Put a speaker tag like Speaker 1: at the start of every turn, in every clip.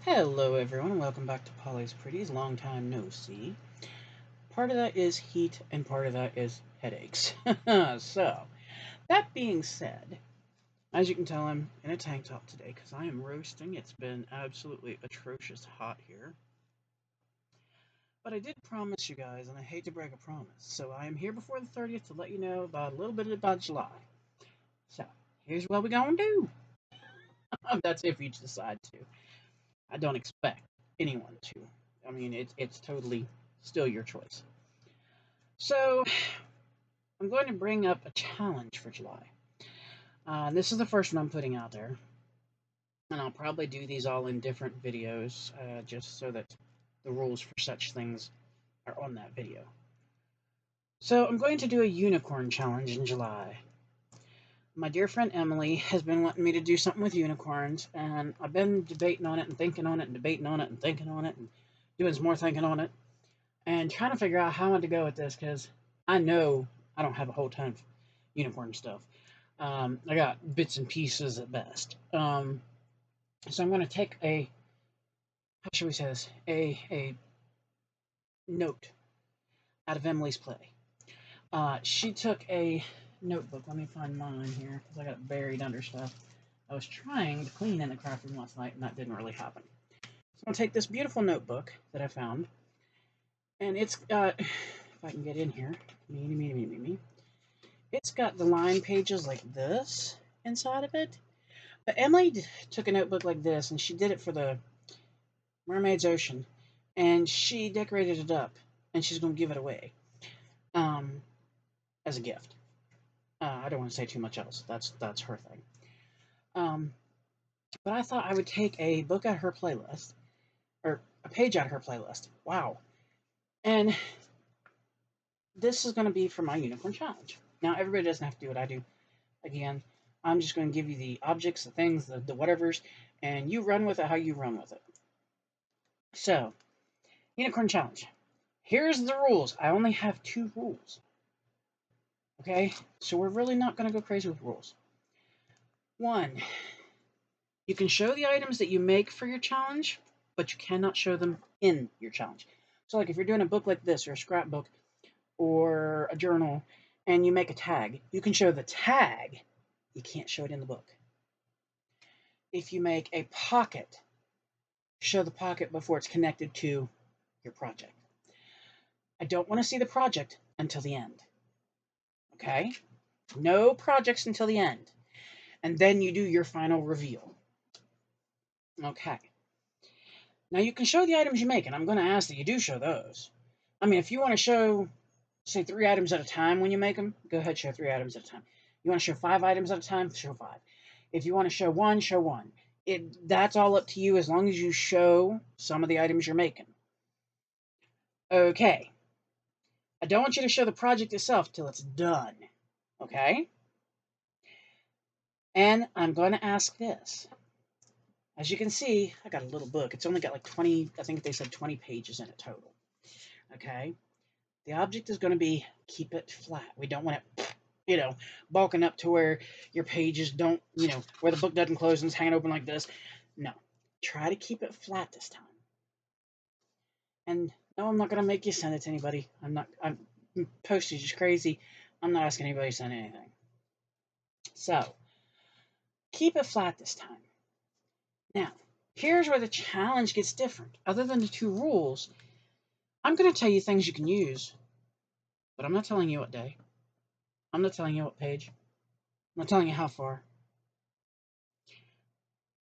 Speaker 1: Hello everyone and welcome back to Polly's Pretties. Long time no see. Part of that is heat and part of that is headaches. So, that being said, as you can tell, I'm in a tank top today because I am roasting. It's been absolutely atrocious hot here. But I did promise you guys, and I hate to break a promise, so I am here before the 30th to let you know about a little bit about July. So, here's what we're gonna do. That's if you decide to. I don't expect anyone to. I mean, it's totally still your choice. So, I'm going to bring up a challenge for July. This is the first one I'm putting out there. And I'll probably do these all in different videos, just so that the rules for such things are on that video. So, I'm going to do a unicorn challenge in July. My dear friend Emily has been wanting me to do something with unicorns, and I've been debating on it and thinking on it and debating on it and thinking on it and doing some more thinking on it and trying to figure out how I want to go with this because I know I don't have a whole ton of unicorn stuff. I got bits and pieces at best. So I'm going to take how should we say this? A note out of Emily's play. She took a notebook. Let me find mine here because I got it buried under stuff. I was trying to clean in the craft room last night and that didn't really happen. So I'm going to take this beautiful notebook that I found. And it's got, if I can get in here, me. It's got the line pages like this inside of it. But Emily took a notebook like this, and she did it for the Mermaid's Ocean, and she decorated it up, and she's going to give it away as a gift. I don't want to say too much else. That's her thing. But I thought I would take a book out of her playlist, or a page out of her playlist. Wow. And this is going to be for my unicorn challenge. Now, everybody doesn't have to do what I do. Again, I'm just going to give you the objects, the things, the whatevers, and you run with it how you run with it. So, unicorn challenge. Here's the rules. I only have 2 rules. Okay? So we're really not going to go crazy with rules. 1, you can show the items that you make for your challenge, but you cannot show them in your challenge. So like if you're doing a book like this, or a scrapbook, or a journal, and you make a tag, you can show the tag, you can't show it in the book. If you make a pocket, show the pocket before it's connected to your project. I don't want to see the project until the end. Okay? No projects until the end. And then you do your final reveal. Okay. Now you can show the items you make, and I'm going to ask that you do show those. I mean, if you want to show, say, 3 items at a time when you make them, go ahead, show 3 items at a time. You want to show 5 items at a time, show 5. If you want to show 1, show 1. That's all up to you as long as you show some of the items you're making. Okay. I don't want you to show the project itself till it's done. Okay? And I'm going to ask this. As you can see, I got a little book. It's only got like 20, I think they said 20 pages in it total. Okay? The object is going to be keep it flat. We don't want it, bulking up to where your pages don't, where the book doesn't close and it's hanging open like this. No. Try to keep it flat this time. And no, I'm not going to make you send it to anybody. Postage is crazy. I'm not asking anybody to send anything. So, keep it flat this time. Now, here's where the challenge gets different. Other than the 2 rules, I'm going to tell you things you can use, but I'm not telling you what day. I'm not telling you what page. I'm not telling you how far.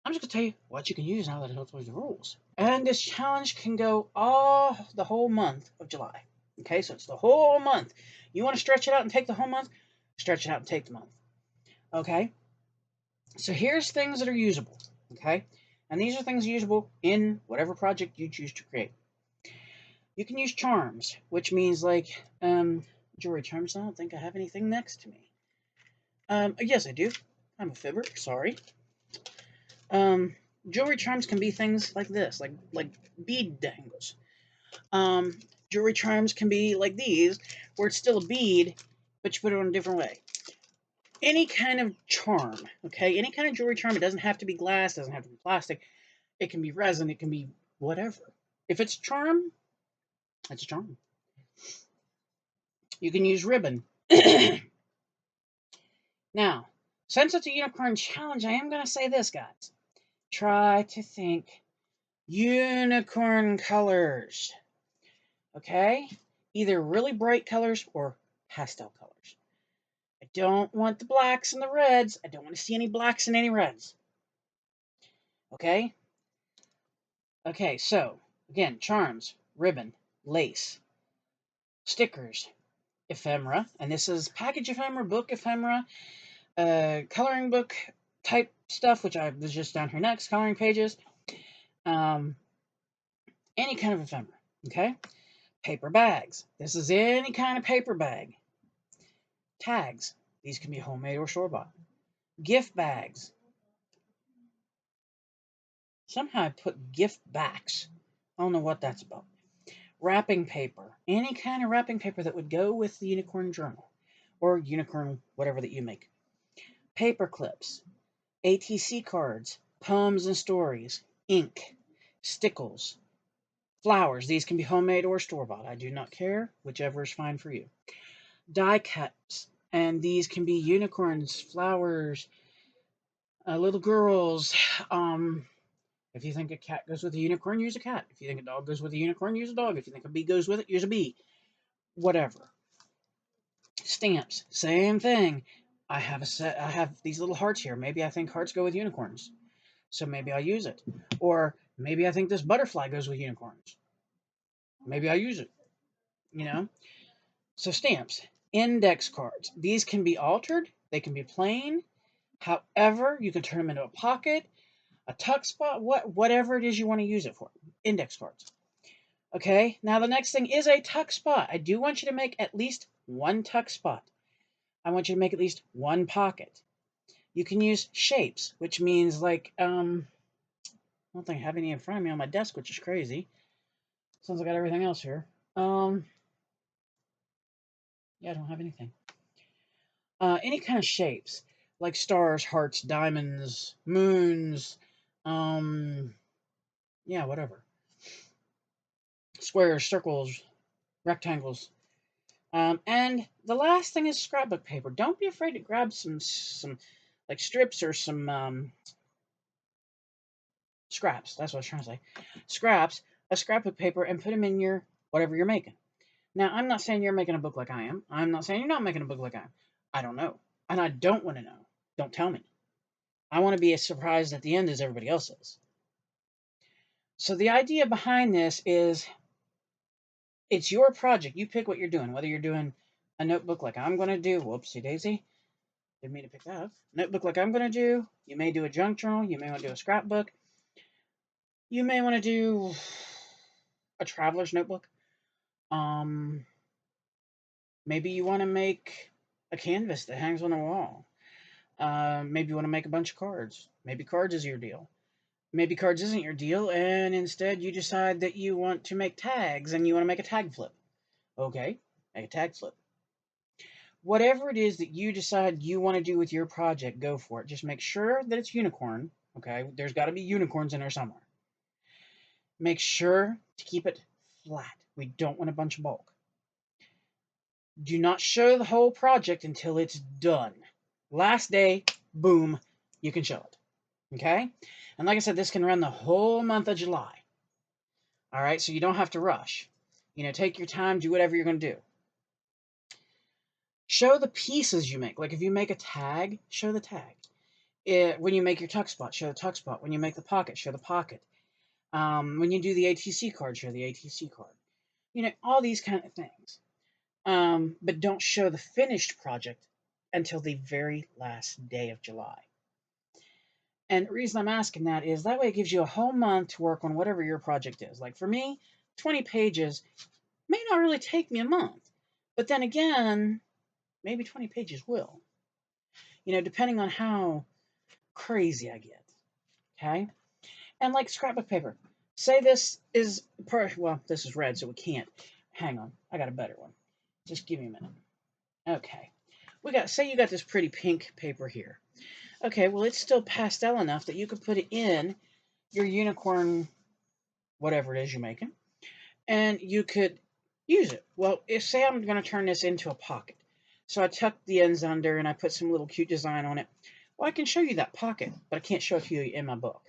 Speaker 1: I'm just going to tell you what you can use now that I told you the rules. And this challenge can go the whole month of July. Okay, so it's the whole month. You want to stretch it out and take the whole month? Stretch it out and take the month. Okay? So here's things that are usable. Okay? And these are things usable in whatever project you choose to create. You can use charms, which means like jewelry charms. I don't think I have anything next to me. Yes, I do. I'm a fibber. Sorry. Jewelry charms can be things like this, like bead dangles. Jewelry charms can be like these, where it's still a bead, but you put it on a different way. Any kind of charm, okay? Any kind of jewelry charm. It doesn't have to be glass. Doesn't have to be plastic. It can be resin, it can be whatever. If it's charm, it's a charm. You can use ribbon. Now, since it's a unicorn challenge, I am going to say this, guys. Try to think unicorn colors. Okay? Either really bright colors or pastel colors. I don't want the blacks and the reds. I don't want to see any blacks and any reds. Okay? Okay, so, again, charms, ribbon, lace, stickers, ephemera, and this is package ephemera, book ephemera, coloring book type stuff, which I was just down here next, coloring pages, any kind of ephemera, okay? Paper bags. This is any kind of paper bag. Tags. These can be homemade or store-bought. Gift bags. Somehow I put gift backs. I don't know what that's about. Wrapping paper. Any kind of wrapping paper that would go with the unicorn journal or unicorn whatever that you make. Paper clips. ATC cards. Poems and stories. Ink. Stickles. Flowers. These can be homemade or store-bought. I do not care. Whichever is fine for you. Die cuts. And these can be unicorns, flowers, little girls. If you think a cat goes with a unicorn, use a cat. If you think a dog goes with a unicorn, use a dog. If you think a bee goes with it, use a bee. Whatever. Stamps, same thing. I have these little hearts here. Maybe I think hearts go with unicorns, so maybe I'll use it. Or maybe I think this butterfly goes with unicorns. Maybe I'll use it. You know. So stamps, index cards. These can be altered. They can be plain. However, you can turn them into a pocket, a tuck spot, whatever it is you want to use it for. Index cards. Okay, now the next thing is a tuck spot. I do want you to make at least one tuck spot. I want you to make at least one pocket. You can use shapes, which means like, I don't think I have any in front of me on my desk, which is crazy. Since I got everything else here. Yeah, I don't have anything. Any kind of shapes, like stars, hearts, diamonds, moons, yeah, whatever. Squares, circles, rectangles. And the last thing is scrapbook paper. Don't be afraid to grab some like strips or some scraps. That's what I was trying to say. Scraps, a scrapbook paper, and put them in your whatever you're making. Now, I'm not saying you're making a book like I am. I'm not saying you're not making a book like I am. I don't know, and I don't want to know. Don't tell me. I want to be as surprised at the end as everybody else is. So the idea behind this is it's your project. You pick what you're doing, whether you're doing a notebook like I'm going to do. Whoopsie daisy. Didn't mean to pick that up. Notebook like I'm going to do. You may do a junk journal. You may want to do a scrapbook. You may want to do a traveler's notebook. Maybe you want to make a canvas that hangs on a wall. Maybe you want to make a bunch of cards. Maybe cards is your deal. Maybe cards isn't your deal, and instead you decide that you want to make tags and you want to make a tag flip. Okay, make a tag flip. Whatever it is that you decide you want to do with your project, go for it. Just make sure that it's unicorn. Okay, there's got to be unicorns in there somewhere. Make sure to keep it flat. We don't want a bunch of bulk. Do not show the whole project until it's done. Last day, boom, you can show it. Okay? And like I said, this can run the whole month of July. All right, so you don't have to rush. Take your time, do whatever you're going to do. Show the pieces you make. Like if you make a tag, show the tag. When you make your tuck spot, show the tuck spot. When you make the pocket, show the pocket. When you do the ATC card, show the ATC card. All these kind of things. But don't show the finished project until the very last day of July. And the reason I'm asking that is that way it gives you a whole month to work on whatever your project is. Like for me, 20 pages may not really take me a month. But then again, maybe 20 pages will. Depending on how crazy I get. Okay? And like scrapbook paper. Say this is, this is red, so we can't. Hang on. I got a better one. Just give me a minute. Okay. Say you got this pretty pink paper here. Okay, well, it's still pastel enough that you could put it in your unicorn, whatever it is you're making, and you could use it. Well, if say I'm going to turn this into a pocket, so I tuck the ends under and I put some little cute design on it. Well, I can show you that pocket, but I can't show it to you in my book.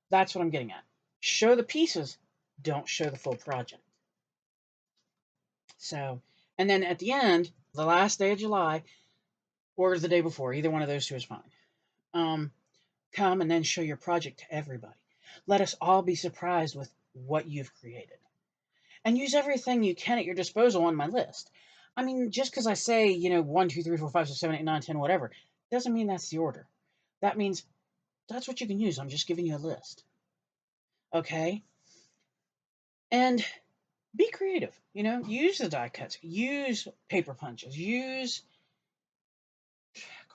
Speaker 1: That's what I'm getting at. Show the pieces, don't show the full project. So, and then at the end, the last day of July, or the day before, either one of those two is fine. Come and then show your project to everybody. Let us all be surprised with what you've created. And use everything you can at your disposal on my list. I mean, just because I say, 1, 2, 3, 4, 5, 6, 7, 8, 9, 10, whatever, doesn't mean that's the order. That means that's what you can use. I'm just giving you a list. Okay? And be creative. Use the die cuts, use paper punches, use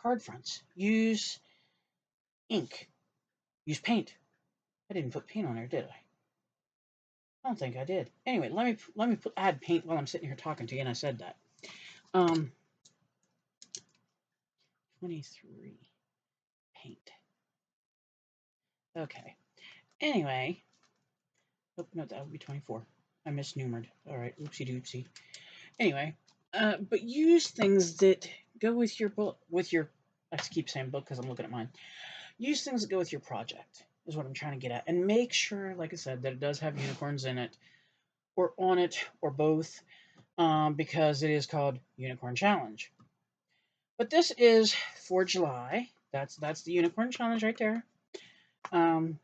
Speaker 1: card fronts, use ink, use paint. I didn't put paint on there, did I? I don't think I did. Anyway, let me add paint while I'm sitting here talking to you, and I said that. 23 paint. Okay. Anyway, oh no, that would be 24. I misnumered. All right, oopsie doopsie. Anyway, but use things that go with your book. I keep saying book because I'm looking at mine. Use things that go with your project is what I'm trying to get at, and make sure, like I said, that it does have unicorns in it, or on it, or both, because it is called Unicorn Challenge. But this is for July. That's the Unicorn Challenge right there. And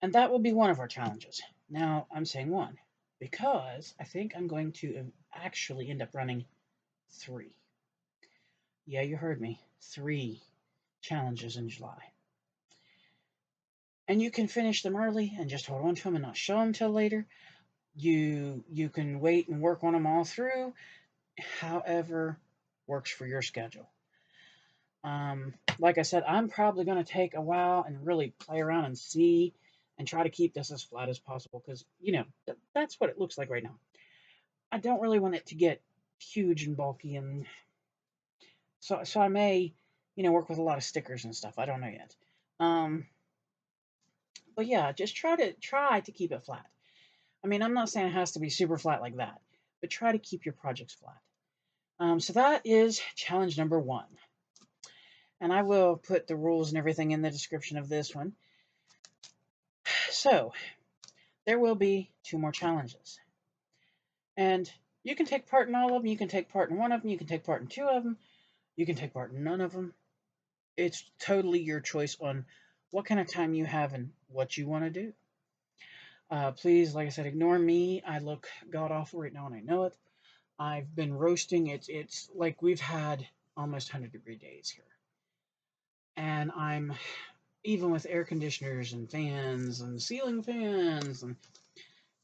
Speaker 1: that will be one of our challenges. Now, I'm saying one because I think I'm going to actually end up running 3. Yeah, you heard me. 3 challenges in July. And you can finish them early and just hold on to them and not show them till later. You can wait and work on them all through, however works for your schedule. Like I said, I'm probably going to take a while and really play around and see and try to keep this as flat as possible because, that's what it looks like right now. I don't really want it to get huge and bulky, and so I may, work with a lot of stickers and stuff. I don't know yet. But yeah, just try to keep it flat. I mean, I'm not saying it has to be super flat like that, but try to keep your projects flat. So that is challenge number 1. And I will put the rules and everything in the description of this one. So, there will be 2 more challenges. And you can take part in all of them. You can take part in one of them. You can take part in 2 of them. You can take part in none of them. It's totally your choice on what kind of time you have and what you want to do. Please, like I said, ignore me. I look god-awful right now, and I know it. I've been roasting. It's like we've had almost 100-degree days here. And I'm, even with air conditioners and fans and ceiling fans, and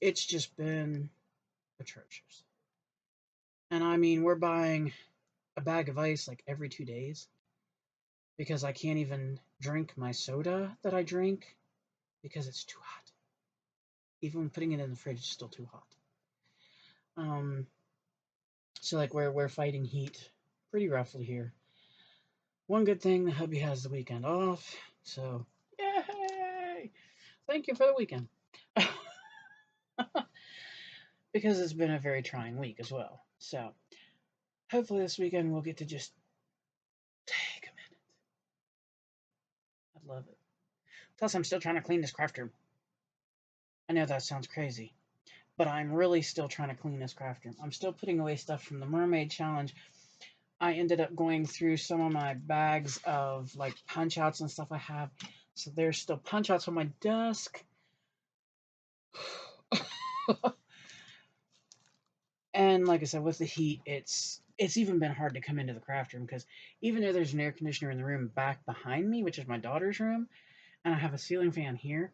Speaker 1: it's just been atrocious. And I mean, we're buying a bag of ice like every 2 days because I can't even drink my soda that I drink because it's too hot. Even when putting it in the fridge, it's still too hot. So like we're fighting heat pretty roughly here. One good thing, the hubby has the weekend off, so yay! Thank you for the weekend. Because it's been a very trying week as well. So hopefully this weekend we'll get to just take a minute. I'd love it. Plus, I'm still trying to clean this craft room. I know that sounds crazy, but I'm really still trying to clean this craft room. I'm still putting away stuff from the mermaid challenge. I ended up going through some of my bags of like punch outs and stuff I have. So there's still punch outs on my desk. And like I said, with the heat, it's even been hard to come into the craft room because even though there's an air conditioner in the room back behind me, which is my daughter's room, and I have a ceiling fan here,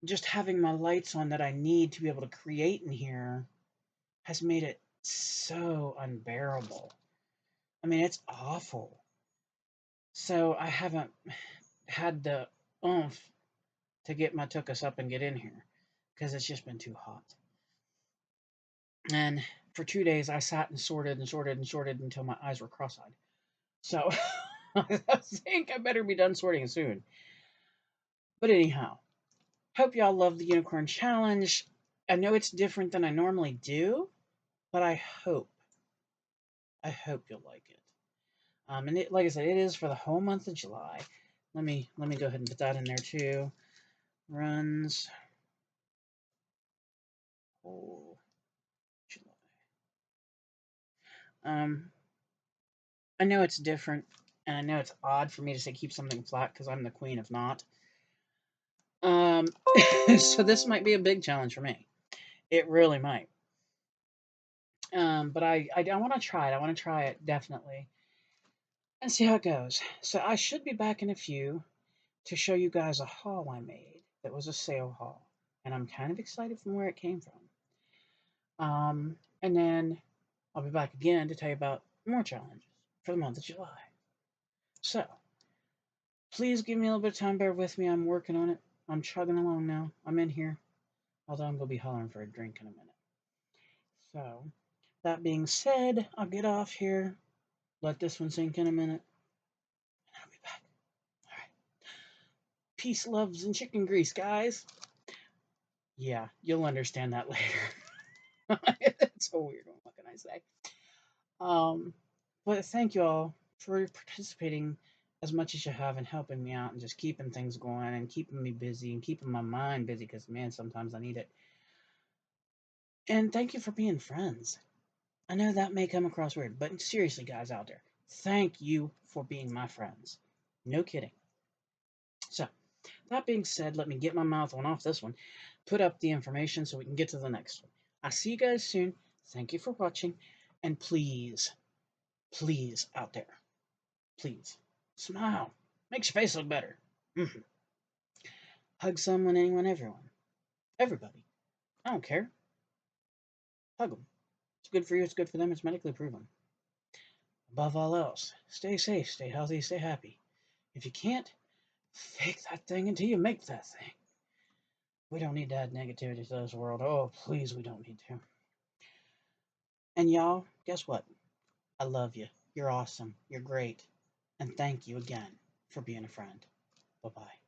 Speaker 1: just having my lights on that I need to be able to create in here has made it so unbearable. I mean, it's awful. So I haven't had the oomph to get my tuchus up and get in here because it's just been too hot. And for 2 days, I sat and sorted and sorted and sorted until my eyes were cross-eyed. So I think I better be done sorting soon. But anyhow, hope y'all love the unicorn challenge. I know it's different than I normally do, but I hope you'll like it. And it, like I said, it is for the whole month of July. Let me go ahead and put that in there too. Runs whole July. I know it's different, and I know it's odd for me to say keep something flat because I'm the queen of not. So this might be a big challenge for me. It really might. But I want to try it. I want to try it definitely and see how it goes. So I should be back in a few to show you guys a haul I made that was a sale haul, and I'm kind of excited from where it came from. And then I'll be back again to tell you about more challenges for the month of July. So please give me a little bit of time. Bear with me. I'm working on it. I'm chugging along now. I'm in here, although I'm gonna be hollering for a drink in a minute. So that being said, I'll get off here. Let this one sink in a minute, and I'll be back. All right. Peace, loves, and chicken grease, guys. Yeah, you'll understand that later. It's a weird one. What can I say? Um, but thank you all for participating as much as you have and helping me out and just keeping things going and keeping me busy and keeping my mind busy because, man, sometimes I need it. And thank you for being friends. I know that may come across weird, but seriously, guys out there, thank you for being my friends. No kidding. So, that being said, let me get my mouth on off this one, put up the information so we can get to the next one. I'll see you guys soon. Thank you for watching. And please, please, out there, please, smile. Makes your face look better. Hug someone, anyone, everyone. Everybody. I don't care. Hug them. It's good for you, it's good for them, it's medically proven. Above all else, stay safe, stay healthy, stay happy. If you can't, fake that thing until you make that thing. We don't need to add negativity to this world. Oh, please, we don't need to. And y'all, guess what? I love you. You're awesome. You're great. And thank you again for being a friend. Bye-bye.